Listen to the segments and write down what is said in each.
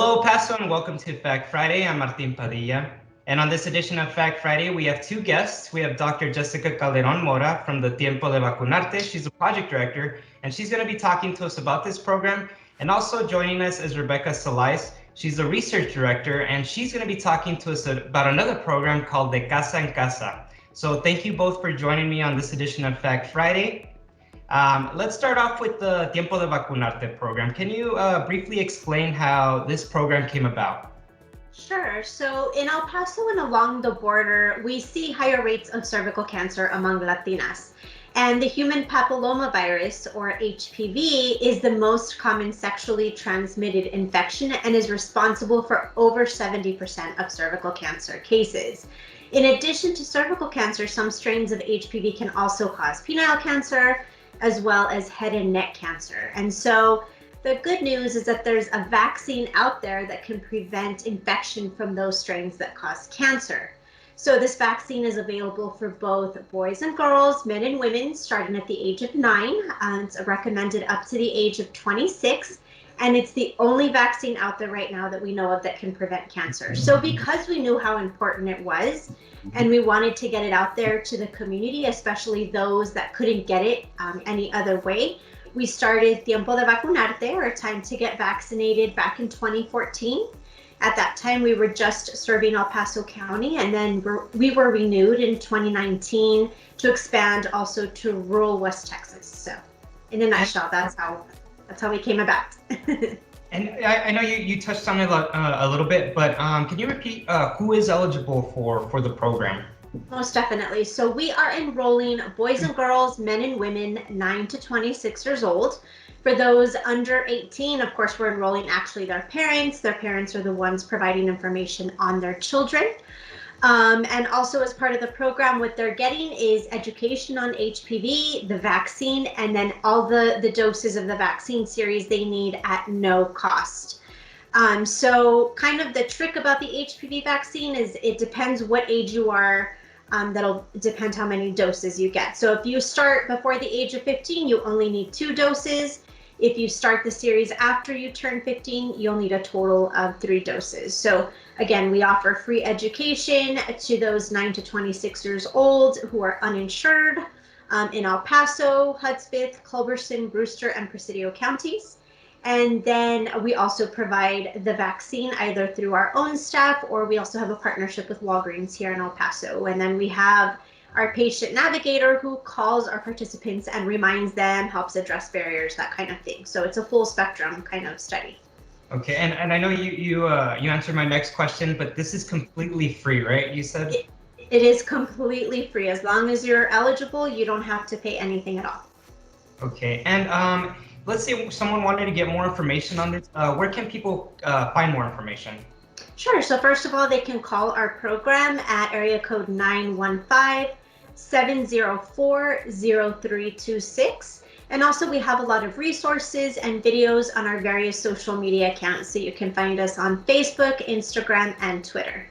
Hello, Paso, and welcome to Fact Friday. I'm Martin Padilla. And on this edition of Fact Friday, we have two guests. We have Dr. Jessica Calderon-Mora from the Tiempo de Vacunarte. She's a project director, and she's going to be talking to us about this program. And also joining us is Rebekah Salaiz. She's a research director, and she's going to be talking to us about another program called De Casa en Casa. So thank you both for joining me on this edition of Fact Friday. Let's start off with the Tiempo de Vacunarte program. Can you briefly explain how this program came about? Sure. So in El Paso and along the border, we see higher rates of cervical cancer among Latinas. And the human papillomavirus, or HPV, is the most common sexually transmitted infection and is responsible for over 70% of cervical cancer cases. In addition to cervical cancer, some strains of HPV can also cause penile cancer, as well as head and neck cancer. And so the good news is that there's a vaccine out there that can prevent infection from those strains that cause cancer. So this vaccine is available for both boys and girls, men and women, starting at the age of 9. It's recommended up to the age of 26. And it's the only vaccine out there right now that we know of that can prevent cancer. So because we knew how important it was, and we wanted to get it out there to the community, especially those that couldn't get it any other way, we started Tiempo de Vacunarte, or Time to Get Vaccinated, back in 2014. At that time, we were just serving El Paso County, and then we were renewed in 2019 to expand also to rural West Texas. So in a nutshell, that's how we came about. And I know you touched on it a little bit, but can you repeat who is eligible for the program? Most definitely. So we are enrolling boys and girls, men and women, 9 to 26 years old. For those under 18, of course, we're enrolling actually their parents. Their parents are the ones providing information on their children. And also as part of the program, what they're getting is education on HPV, the vaccine, and then all the doses of the vaccine series they need at no cost. So kind of the trick about the HPV vaccine is it depends what age you are. That'll depend how many doses you get. So if you start before the age of 15, you only need 2 doses. If you start the series after you turn 15, you'll need a total of 3 doses. So again, we offer free education to those 9 to 26 years old who are uninsured in El Paso, Hudspeth, Culberson, Brewster, and Presidio counties. And then we also provide the vaccine either through our own staff, or we also have a partnership with Walgreens here in El Paso. And then we have our patient navigator who calls our participants and reminds them, helps address barriers, that kind of thing. So it's a full spectrum kind of study. Okay, and I know you answered my next question, but this is completely free, right? You said? It is completely free. As long as you're eligible, you don't have to pay anything at all. Okay, and let's say someone wanted to get more information on this. Where can people find more information? Sure. So first of all, they can call our program at area code 915-704-0326. And also we have a lot of resources and videos on our various social media accounts. So you can find us on Facebook, Instagram, and Twitter.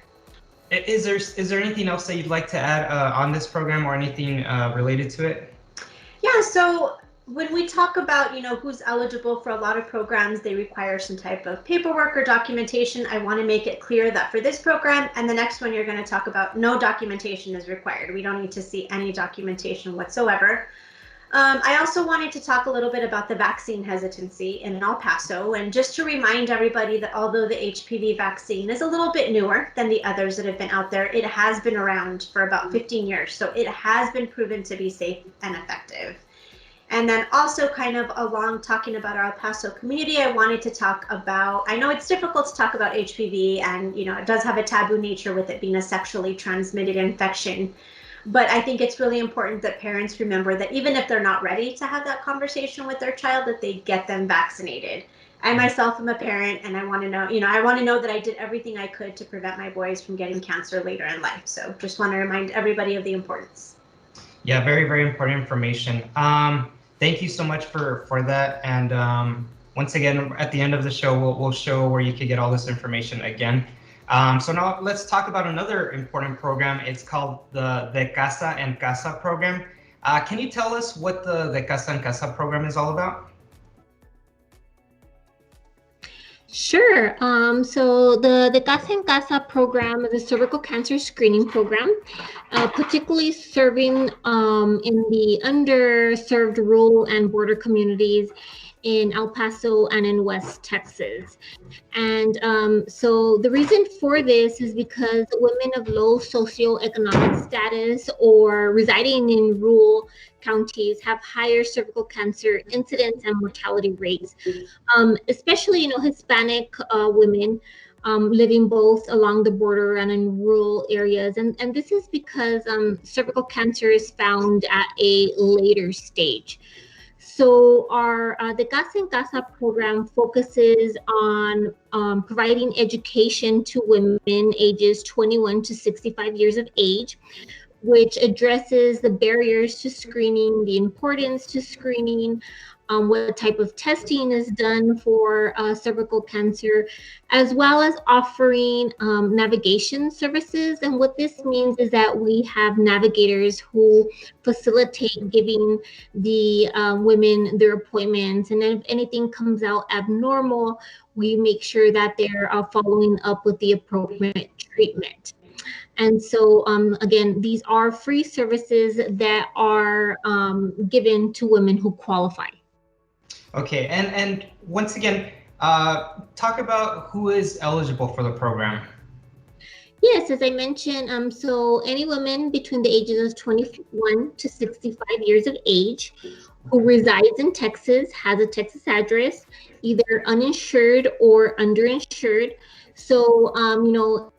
Is there anything else that you'd like to add on this program or anything related to it? Yeah, so when we talk about, who's eligible for a lot of programs, they require some type of paperwork or documentation. I want to make it clear that for this program and the next one you're going to talk about, no documentation is required. We don't need to see any documentation whatsoever. I also wanted to talk a little bit about the vaccine hesitancy in El Paso, and just to remind everybody that although the HPV vaccine is a little bit newer than the others that have been out there, it has been around for about 15 years. So it has been proven to be safe and effective. And then also kind of along talking about our El Paso community, I wanted to talk about, I know it's difficult to talk about HPV and, it does have a taboo nature with it being a sexually transmitted infection. But I think it's really important that parents remember that even if they're not ready to have that conversation with their child, that they get them vaccinated. I myself am a parent, and I want to know, I want to know that I did everything I could to prevent my boys from getting cancer later in life. So just want to remind everybody of the importance. Yeah, very, very important information. Thank you so much for that. And once again, at the end of the show, we'll show where you can get all this information again. So now let's talk about another important program. It's called the Casa en Casa program. Can you tell us what the Casa en Casa program is all about? Sure. So the Casa en Casa program is a cervical cancer screening program, particularly serving in the underserved rural and border communities in El Paso and in West Texas. And so the reason for this is because women of low socioeconomic status or residing in rural counties have higher cervical cancer incidence and mortality rates, especially, Hispanic women living both along the border and in rural areas. And this is because cervical cancer is found at a later stage. So our the Casa en Casa program focuses on providing education to women ages 21 to 65 years of age, which addresses the barriers to screening, the importance to screening, what type of testing is done for cervical cancer, as well as offering navigation services. And what this means is that we have navigators who facilitate giving the women their appointments. And then if anything comes out abnormal, we make sure that they're following up with the appropriate treatment. And so, again, these are free services that are given to women who qualify. Okay, and once again, talk about who is eligible for the program. Yes, as I mentioned, so any woman between the ages of 21 to 65 years of age who resides in Texas, has a Texas address, either uninsured or underinsured. So,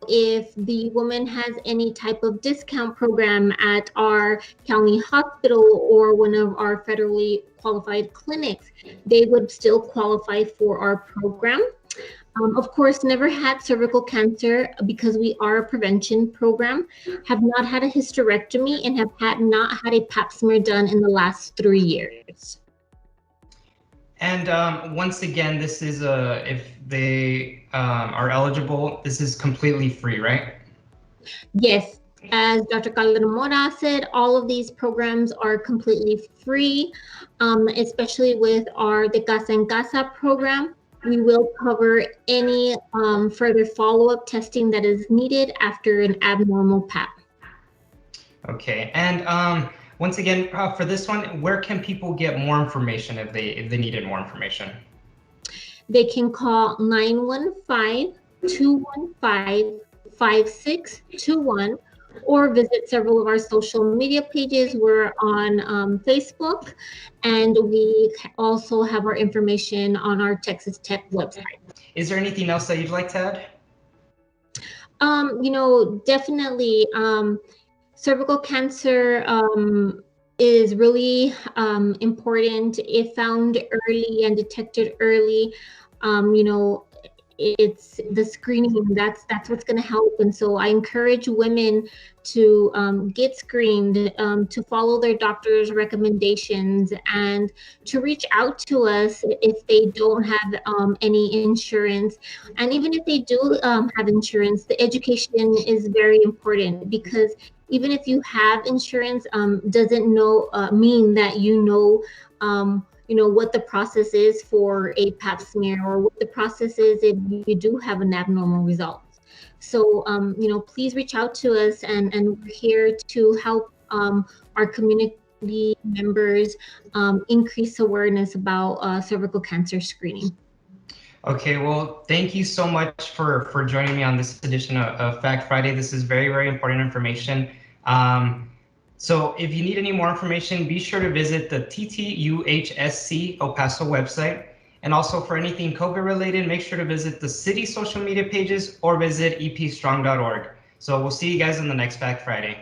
if the woman has any type of discount program at our county hospital or one of our federally qualified clinics, they would still qualify for our program. Of course, never had cervical cancer because we are a prevention program, have not had a hysterectomy, and have not had a pap smear done in the last 3 years. And once again, this is if they are eligible, this is completely free, right? Yes, as Dr. Calderon-Mora said, all of these programs are completely free, especially with the Casa en Casa program. We will cover any further follow-up testing that is needed after an abnormal pap. Okay, and once again, for this one, where can people get more information if they needed more information? They can call 915-215-5621 or visit several of our social media pages. We're on Facebook, and we also have our information on our Texas Tech website. Is there anything else that you'd like to add? Definitely. Cervical cancer is really important. If found early and detected early, it's the screening that's what's going to help. And so I encourage women to get screened, to follow their doctor's recommendations, and to reach out to us if they don't have any insurance. And even if they do have insurance, the education is very important, because even if you have insurance, doesn't mean that what the process is for a pap smear, or what the process is if you do have an abnormal result. So, please reach out to us, and we're here to help our community members increase awareness about cervical cancer screening. Okay, well, thank you so much for joining me on this edition of Fact Friday. This is very, very important information. So if you need any more information, be sure to visit the TTUHSC El Paso website. And also for anything COVID related, make sure to visit the city social media pages or visit epstrong.org. So we'll see you guys on the next Fact Friday.